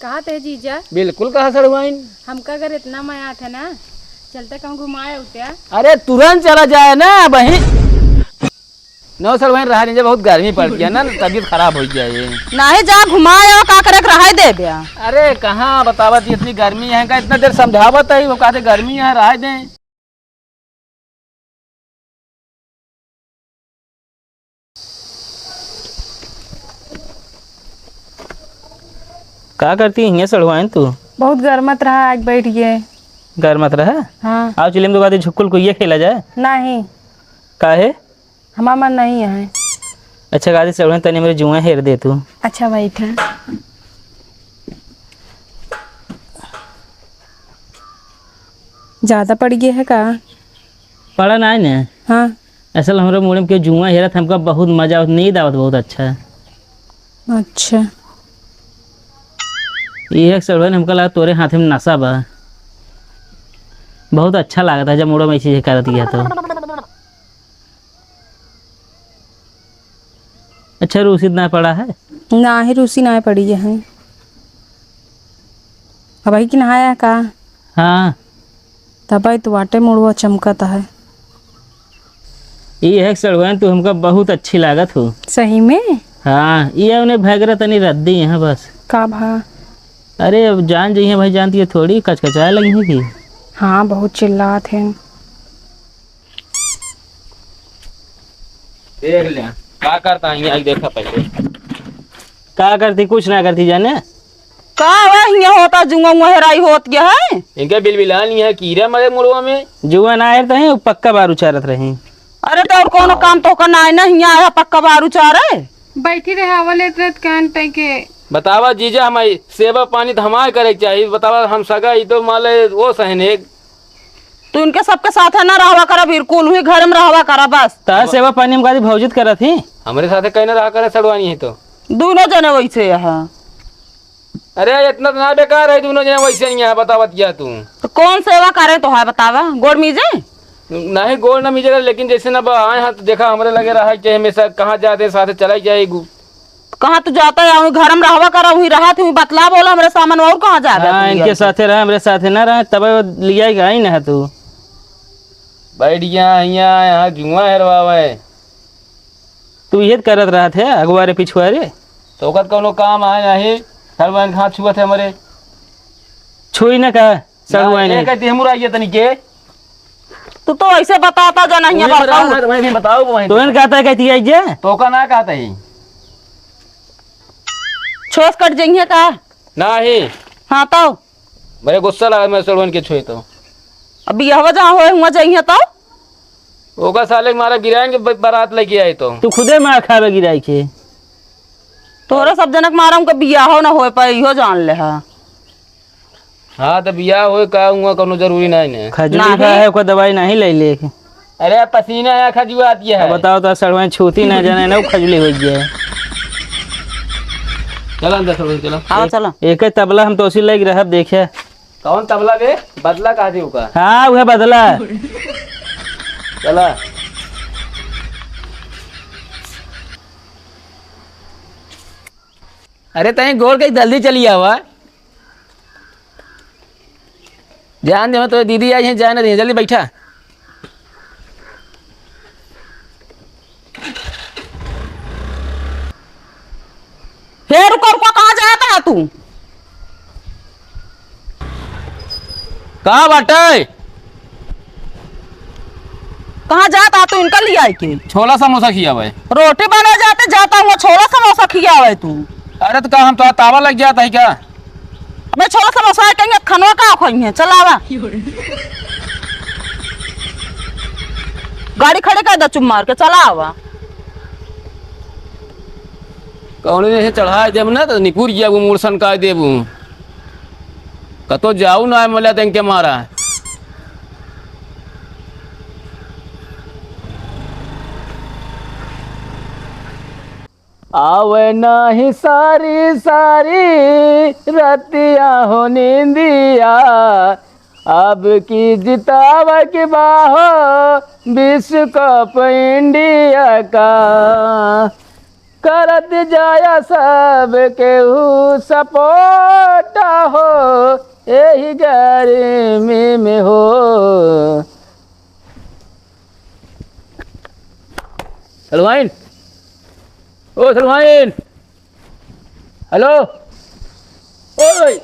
कहा थे जीजा? बिल्कुल कहा सड़वाइन। हमका अगर इतना माया था ना, चलते कहूँ घुमाए उठे। अरे तुरंत चला जाए ना वही। नो सड़वाइन रहा नहीं, बहुत गर्मी पड़ती है ना, तबीयत खराब हो जाए। नहीं जा घुमाए का करे रहा दे बिया। अरे कहाँ बतावत इतनी गर्मी है का, इतना देर समझावत है वो कहते गर्मी है रह दें। क्या करती है सड़वाइन तू? बहुत गर्मत रहा, आज बैठ गए। घर मत रहा। हाँ। आओ चिलिम तो कहते झुक्कुल को ये खेला जाए। नहीं, काहे? हमारा मन नहीं है। अच्छा गादी सड़वाइन तने मेरे जुआ हेर दे तू। अच्छा बैठा। ज्यादा पड़ गया है का? पड़ा ना है ना। हाँ। असल हमारे मुड़े में जुआ हेरा था, हमका बहुत मजा आवत, नींद आवत बहुत अच्छा। अच्छा। ये सड़वाइन हमका लगा तोरे हाथ में नशा बा, बहुत अच्छा लगा था जब मुड़ा में ऐसी कर दिया तो। अच्छा रूसी ना पड़ा है? ना ही रूसी ना पड़ी है। अब भाई की नहाया का? हाँ। तब भाई तो वाटे मुड़वा चमकता है। ये है सड़वाइन तू हमका बहुत अच्छी लागत हो। सही में? हाँ ये उन्हें भैगरा तनी रद्दी है बस। का भा? अरे अब जान जाइए भाई, जानती है थोड़ी कचकचाए लगी है कि। हाँ बहुत चिल्लात है। देख ले क्या करता है यहाँ, देखा पहले क्या करती? कुछ ना करती जाने। का यहाँ होता जुआ हेराई होत गया है। इनके बिलबिला नहीं है, कीड़ा मरे मुड़वा में। जुआ ना आए रहे पक्का बारू चारत रहे। अरे तो और कोनो काम तो करना है ना, यहाँ आया पक्का बारू चारे। बैठी रहे हवा लेते रहते कहन तय के। बतावा जीजा हमारी सेवा पानी तो हमारे करे के चाहिए। बतावा हम सगा ही तो मान ले वो सहने। तू इनके सबके साथ है ना रहवा करा, बिल्कुल हुई घर में रहवा करा बस। तार सेवा पानी में गादी भौजित करा थी। हमारे साथ कहीं ना रहा करे सड़वानी है तो दोनों जने वैसे यहाँ। अरे इतना तो ना बेकार है, दोनों जने वैसे नहीं है। बतावत क्या तू तो कौन सेवा करे तो है बतावा? गोड़ मीजे नहीं गोल ना मिलेगा, लेकिन जैसे ना आए हैं तो देखा हमारे लगे रहा है हमेशा, कहाँ जाते साथ चला जाएगी। कहाँ तू जाता है? घर में रहवा करा हुई रहा थी, बतला बोला हमारे सामान और कहाँ जा रहा? हाँ इनके साथे रहा, मेरे साथे ना रहा, तब लिया ही ना तू। बैठ गया यहाँ जुआ हेरवा है। तू ये करत रहा थे अगुआरे पिछुआरे तो कद कोनो काम आए नहीं। सड़वाइन कहाँ छुआ थे हमारे, छुई ना का सड़वाइन कहती हम आइए तनी के। तू तो ऐसे बताता जना बताओ तो इन कहता है कहती है जे तो का ना कहता ही छोस कट जाइए का ना ही। हाँ तो मेरे गुस्सा लगा मैं सड़वाइन के छुए तो अभी हवा जहाँ हो हुआ जाइए तो ओका साले मारा गिराएंगे बारात लेके आए तो तू खुदे मार खावे गिराई के। तोरा सब जनक मारा बिया हो ना हो पाई हो जान ले। हाँ तो बिया हो का हुआ कोनो जरूरी नहीं है। खजूरी का है कोई दवाई नहीं ले ले। अरे पसीना या खजुआ आती है। बताओ तो सड़वाइन छूती ना जाने ना खजली हो गया। चलो अंदर सड़वाइन चलो। हाँ चलो। एक तबला हम तो उसी लग रहा देखे। कौन तबला बे? बदला कहा थी का? हाँ वह बदला। चला अरे तही गोल कहीं जल्दी चली आवा। ध्यान दे तो दीदी आई है, जाए ना जल्दी बैठा। फिर रुको कहाँ जाता है तू? कहाँ बाटे? कहाँ जाता तू? इनका लिया है के छोला समोसा खिया हुआ है। रोटी बना जाते जाता हूँ, छोला समोसा खिया हुआ है तू। अरे तो कहा हम तो तावा लग जाता है क्या? मैं छोला समोसा कहेंगे खनवा का खोई है। चला आवा गाड़ी खड़े कर दे चुम मार के। चला आवा कौन ने चढ़ा देव ना तो निपुर गया वो मूर्सन का देव कतो जाऊ ना मिला दें के मारा। आवे नाही सारी सारी रतिया हो नींदिया, अब की जिताव की बाहो विश्व कप इंडिया का, करत जाया सब केहू सपोर्ट हो यही गर्मी में हो। सलवाइन, ओ सलवाइन, हेलो, ओए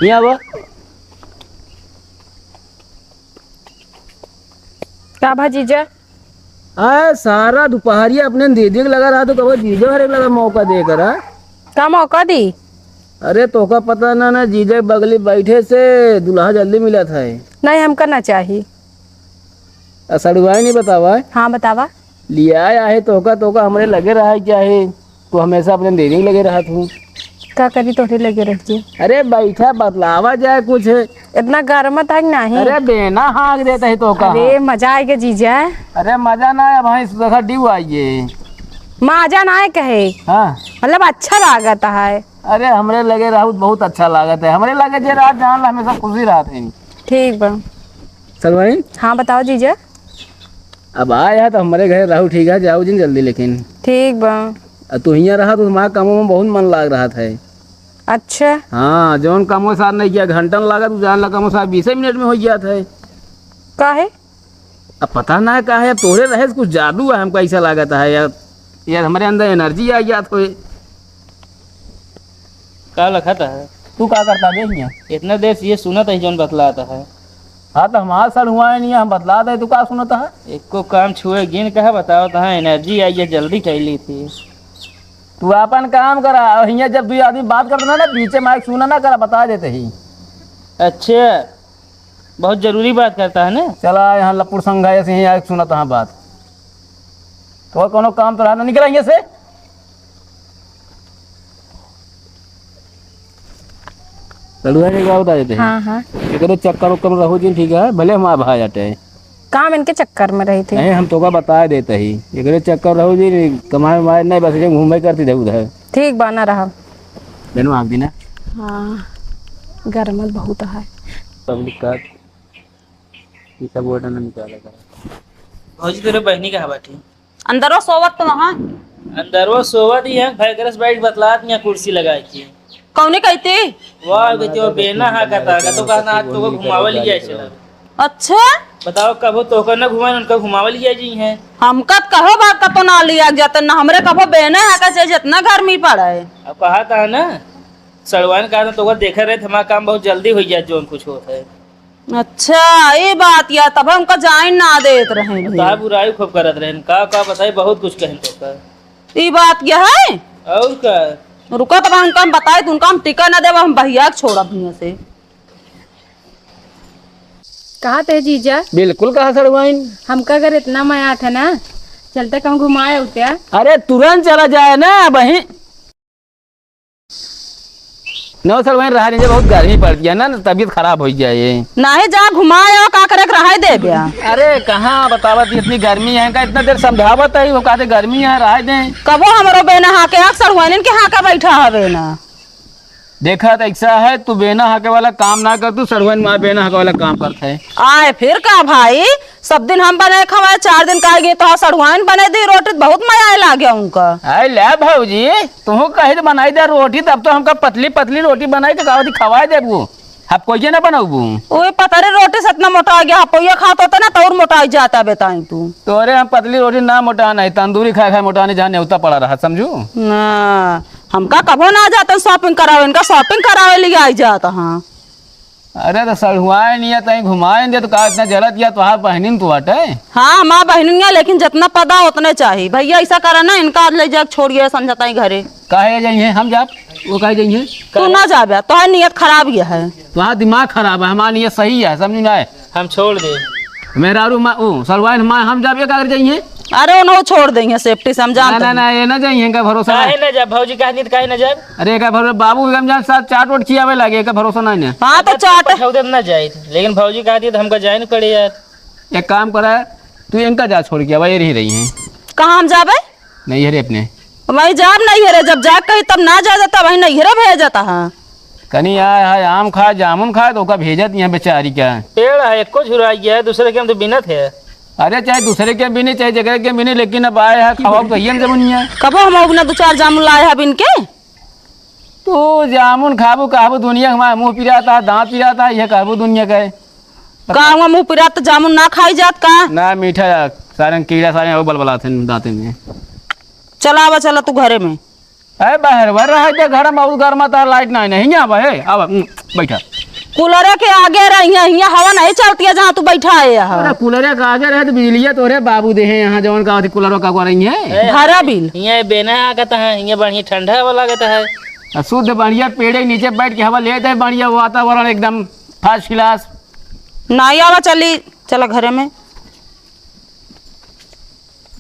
यहाँ बा। का भा जीजा? सारा दोपहरिया अपने दीदी के लगा रहा तो कब जीजा हरे लगा मौका देकर। का मौका दी? अरे तोका पता ना जीजा बगली बैठे से दुल्हा जल्दी मिला था। नहीं हमका ना चाहिए। सड़ुआई नहीं बतावा। हाँ बतावा। लिया है तोका हमरे लगे रहा है क्या है? तू हमेशा अपने दीदी के लगे रहा तू। का करी तोहरे लगे रहती? अरे बैठा बतलावा जाए कुछ। इतना गर्म था कि नहीं? अरे बेना हाँक देता है तो का। अरे मजा आएगा जीजा। अरे मजा ना है भाई, देखा ड्यू आइए। मजा ना है कहे। हाँ मतलब अच्छा लागत है। अरे हमरे लगे रहू बहुत अच्छा लागत है। हमरे लगे जे रात जान ला हमेशा खुशी रात है। ठीक बा। सलवाई हाँ बताओ जीजा। अब आया है तो हमारे घर रहू ठीक है, जाओ जिन जल्दी। लेकिन ठीक बा। तू यहाँ रहा तो तुम्हारा कामों में बहुत मन लाग रहा था। अच्छा हाँ जौन कामों साथ नहीं किया घंटा लगा तू जान ला कामों साथ 20 मिनट में हो गया था। का है? अब पता ना का है, तोरे रहे कुछ जादू है हमको ऐसा लागत है यार। यार हमारे अंदर एनर्जी आ गया तो। का लखा था तू क्या करता है? इतना देर से ये सुना था जौन बतलाता है। हाँ तो हमारा सर हुआ है नहीं, हम बतला दे। तू क्या सुनता है? एक को काम छुए गिन कहा बताओ था एनर्जी आई है जल्दी कैली थी। तू अपन काम करा। यहाँ जब तू आदमी बात करता ना पीछे माइक सुना ना करा, बता देते ही। अच्छा बहुत जरूरी बात करता है ना। चला यहाँ लपुर संघा ऐसे ही आके सुना था बात। तो कोनो काम तो रहा ना, निकला यहाँ से। लड़ुआ के क्या बता देते हैं? हाँ हाँ एक चक्कर उक्कर में रहो जी ठीक है, भले हमारा भाई जाते हैं। काम इनके चक्कर में रही थी। नहीं हम तो का बता देते ही एक चक्कर रहो जी, कमाए माए नहीं बस घूमे करती थे उधर। ठीक बना रहा। बेनू आग दी ना। हाँ गर्मत बहुत है। पब्लिक का ये सब वोट ना निकाला कर। भौजी तेरे बहनी कहाँ बैठी? अंदरो सोवत तो वहाँ अंदर वो सोवा दी है घर करस बैठ बतलात यहाँ कुर्सी लगाई थी। कौने कहते? वाह गति वो बेना हाँ कहता तो कहना आज तो घुमावा लिया चला। अच्छा बताओ कबो तो न घुमाए उनका घुमावा लिया जी है। हमका कहो बात का तो ना लिया जाता ना हमरे कहो बेने है का चाहे जितना गर्मी पड़े। अब कहा था ना सड़वान कहा तो देखा रहे हमारा काम बहुत जल्दी हो गया जो कुछ होता है। अच्छा ये बात या तब हमका जाइन ना देत रहे का बुराई खूब करत रहे का बताई बहुत कुछ कहें तो का ये बात क्या है। और का रुका तब हमका हम बताए तो उनका हम टिका ना देवा हम भैया के छोड़ा भैया से। कहा थे जीजा? बिल्कुल कहा सड़वाइन। हमका अगर इतना माया था ना चलते कहूँ घुमाए उठे। अरे तुरंत चला जाए ना वहीं। नौ सर वहीं रहा नहीं, बहुत गर्मी पड़ गया ना तबीयत खराब हो जाए। नहीं जा घुमाए का करे रहा दे बिया। अरे कहाँ बतावत इतनी गर्मी है का, इतना देर समझावत है वो कहते गर्मी है रहा दे। कबो हमरो बेना हाके अक्सर हुआ के हाका बैठा हवे ना। देखा तो ऐसा है तू बेना हाके वाला काम ना कर, तू सरवन माँ बेना हाके वाला काम करता है। आए फिर का भाई सब दिन हम बने खवाए 4 दिन का गए तो सड़वाइन बने दी रोटी बहुत मजा ला गया उनका। अरे ले भाजी तुम कहे तो बनाई दे रोटी, तब तो हमका पतली पतली रोटी बनाई तो कहा खवाए दे वो आप कोई ना बनाऊ। ओए पता रे रोटी से इतना मोटा गया पोया खाता होता ना तो और मोटा जाता बेताई तू। तो अरे हम पतली रोटी ना मोटाना है, तंदूरी खा खा मोटाने जहाँ न्योता पड़ा रहा समझू ना। हमका कभो ना जाता शॉपिंग करावे, इनका शॉपिंग करावे लिए आई जाता। हाँ अरे तो सड़ुआए नहीं है कहीं घुमाए दे तो कहा इतना जलत या तो हाथ बहनी तो हटे। हाँ माँ बहनिया लेकिन जितना पता उतने चाहिए भैया ऐसा करा ना इनका ले जा छोड़िए समझाता ही घरे। कहे जाइए हम जाप वो कहे जाइए तू ना जाबे तो नियत खराब ये है। तुम्हारा दिमाग खराब है, हमारा नियत सही है समझू ना। हम छोड़ दे मेरा सलवाइन हम जाबे का कर जाइए। अरे उन्होंने छोड़ देंगे सेफ्टी से हम जानते ना ना ये ना जाइए का भरोसा काहे ना जा भौजी कहा काहे ना जा। अरे का भरोसा बाबू हम जान साथ चाट वोट खियावे लगे का भरोसा नहीं ना। हाँ तो चाट पछौदे ना जाए लेकिन भौजी कहा दी तो हमका जाए ना पड़े यार। एक काम करा तू इनका जा छोड़ के वही रही है। कहाँ हम जाबे? नहीं है रे अपने वही जाब नहीं है रे, जब जाग कही तब ना जा जाता वही नहीं है भेज जाता। हाँ कनी आए आम खा जामुन खा तो भेजत यहाँ बेचारी क्या पेड़ है एक को झुराई गया है दूसरे के हम तो बिना थे। अरे चाहे दूसरे के भी नहीं चाहे जगह के भी नहीं, लेकिन अब आए है खवा कहिए ना जमुनिया। कबो हम अपना 2-4 जामुन लाए हैं इनके तू जामुन खाबू कहबू दुनिया हमारा मुंह पिराता दांत पिराता ये कहबू दुनिया का है। गाँव मुँह पिरा तो जामुन ना खाई जात का। ना मीठा सारे कीड़ा सारे वो बलबलाते हैं दांते में। चला आवा चला तू घरे में। अरे बाहर भर रहा है घर में बहुत गर्मा था लाइट नहीं है भाई अब बैठा कूलर के आगे रही यहाँ हवा नहीं चलती है जहाँ तू बैठा है यहाँ। अरे कूलर का आगे रहे तो बिजली तो रे बाबू दे हैं यहाँ जवन का कूलर का रही है भरा बिल यहाँ बेना आगता है, यहाँ बढ़िया ठंडा हवा लगता है। शुद्ध बढ़िया पेड़ के नीचे बैठ के हवा लेते हैं बढ़िया वातावरण एकदम फर्स्ट क्लास। नहीं आवा चली चला घरे में।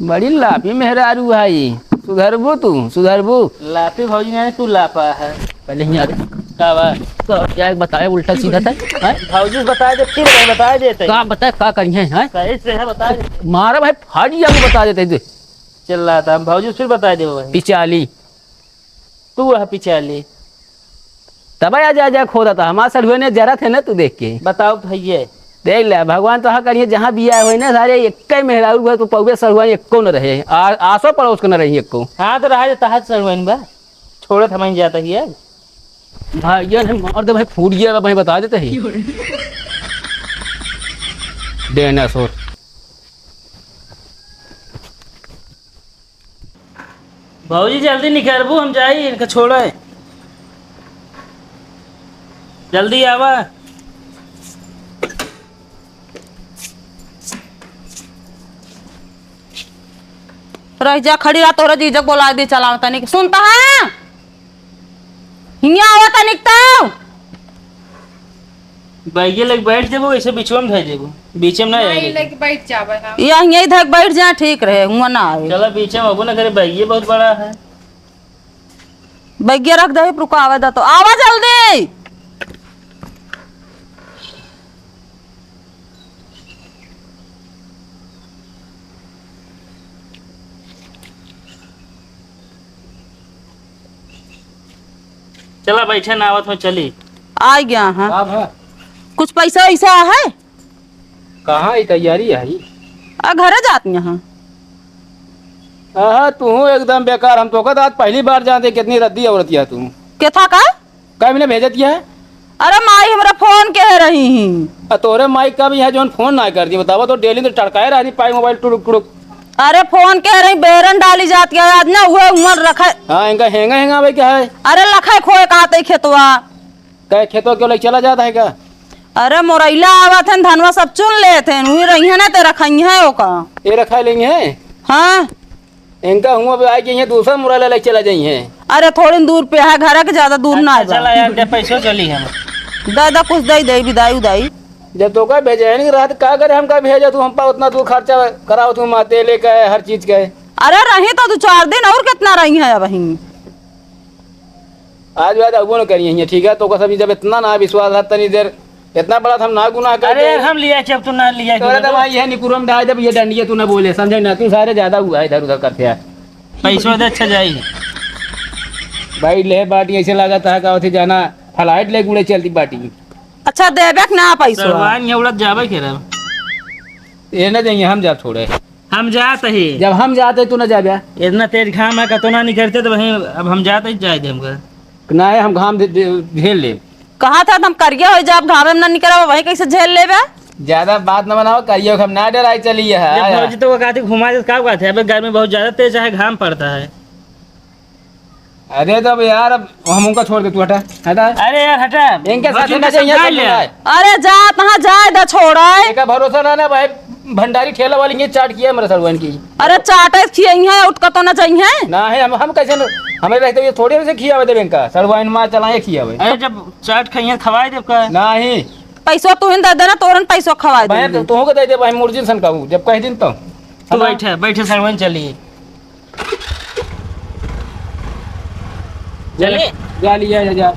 बड़ी लापी मेहरारू भाई सुधरबू तू सुधरबू। लापी भौजी ने तू लापा है पहले ही का बा तो क्या बताया उल्टा सीधा था भौजी बता दे फिर बता देते का बता का करिए हैं सही से है बता दे। मारा भाई फाड़ी जाके बता देते थे चल रहा था भौजी फिर बता दे वही पिचाली तू वह पिछाली तब आ जा खोदा था हमारा सर ने जरा थे ना तू देख के बताओ भैया देख ले भगवान तो करिए जहाँ भी आए हुए ना सारे एक मेहरारू तो पौवे सरहुआ एको न रहे आसो पड़ोस को न रही एको। हाँ तो रहा तहा सरवन बा छोड़त हमारी जाता ही है भाई ये मार दे भाई फूट गया भाई बता देते ही डायनासोर। भौजी जल्दी निकलबू हम जाई इनका छोड़ा है जल्दी आवा। रह जा खड़ी रहा तोरा जीजक बोला दे चला तनिक सुनता है हिया आवा तनिक तो बैगे लग बैठ जेबो ऐसे बीचवा में भेज देबो बीच में ना नहीं आए लेके बैठ जावे हम। यहीं इधर बैठ जा ठीक रहे हुआ ना आए। चलो बीच में अबो ना करे बैगे बहुत बड़ा है बैगिया रख दे रुका आवा दा तो आवा जल्दी। चला बैठे ना आवत में चली आ गया हाँ अब है कुछ पैसा वैसा है कहाँ ही तैयारी है घरे जाती यहाँ। हाँ तू एकदम बेकार हम तो कहता आज पहली बार जानते कितनी रद्दी औरत है तू के था का क्या मैंने भेजा दिया है अरे माई हमरा फोन कह रही ही। तोरे माइक का भी है जो फोन ना कर दी बतावा तो डेली तो टड़काए रही पाई मोबाइल टुड़ुक टुड़ुक। अरे फोन कह रही बेरन डाली जाती है आज ना हुए उमर रखे। हाँ इनका हेंगा हेंगा भाई क्या है अरे लखे खोए कहते खेतवा क्या खेतों क्यों लेके चला जाता है क्या। अरे मोरैला आवा थे धनवा सब चुन ले थे वही रही है ना ते रखी है ओका ये रखा लेंगे हाँ इनका हुआ आई कि दूसरा मुराला लेके चला जाइए। अरे थोड़ी दूर पे है घर के ज्यादा दूर ना है। चला यार दे पैसों चली हम दादा कुछ दे दे विदाई उदाई जब तो का भेजा है नहीं रात का करे हम का भेजा तू हम पा उतना तू खर्चा कराओ तू माते लेके हर चीज का। अरे रही तो 2-4 दिन और कितना रही है अब आज बात अब न करिए ठीक है तो का सभी जब इतना ना विश्वास है तनी देर इतना बड़ा हम ना गुनाह कर अरे हम लिया कि अब तू ना लिया तो तो भाई ये निकुरम डाल जब ये डंडिया तू ना बोले समझे ना तू सारे ज्यादा हुआ इधर उधर करते हैं पैसों दे अच्छा जाई भाई ले बाटी ऐसे लगा था का उसे जाना फ्लाइट ले गुड़े चलती बाटी। अच्छा देबे ना पैसा सरवान ये उड़त जावे के रहा ये ना जाइए हम जा छोड़े हम जात ही जब हम जाते तू ना जा बया इतना तेज घाम है कतो ना निकलते तो वहीं अब हम जाते ही जाए दे हमका ना है हम घाम झेल ले कहा था तुम करिए हो जब घामे में ना निकला वही कैसे झेल लेबे। ज्यादा बात न बनाओ करिए हम ना डराई चलिए जब भौजी तो वो कहते घुमा दे क्या कहते हैं अबे गर्मी बहुत ज्यादा तेज है घाम पड़ता है। अरे तो अब यार अब हम उनका छोड़ दे तू हटा हटा अरे यार हटा इनके साथ भौजी ना ने समझा जाइए लिया। अरे जा तहाँ जाए दा छोड़ा का भरोसा ना ना भाई भंडारी ठेला वाली ये चाट किया मेरे सरवन की। अरे चाटे खियाई है उठ तो ना चाहिए ना है हम कैसे हमें रहते हुए थोड़ी से खिया हुए इनका सरवाइन माँ चलाए खिया हुए अरे जब चाट खाइए खवाए देव का ना ही पैसो तू ही दे देना तोरन पैसो खवा भाई दे। तो दे दे भाई मुर्जिन सन कहूँ जब कह दिन तो तू बैठे बैठे सरवन चलिए चलिए जा लिया जा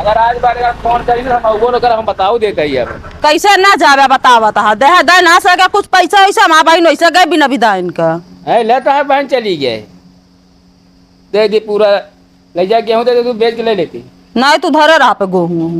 अगर आज बार अगर फोन करी तो हम वो कर हम बताओ देते ही अब कैसे ना जावे बतावा ता दे दे ना सके कुछ पैसा वैसा माँ भाई नहीं सके बिना विदा इनका है लेता है बहन चली गए दे दी पूरा ले जा गेहूँ दे दे तू बेच के ले लेती नहीं तू धरे रहा पे गोहूँ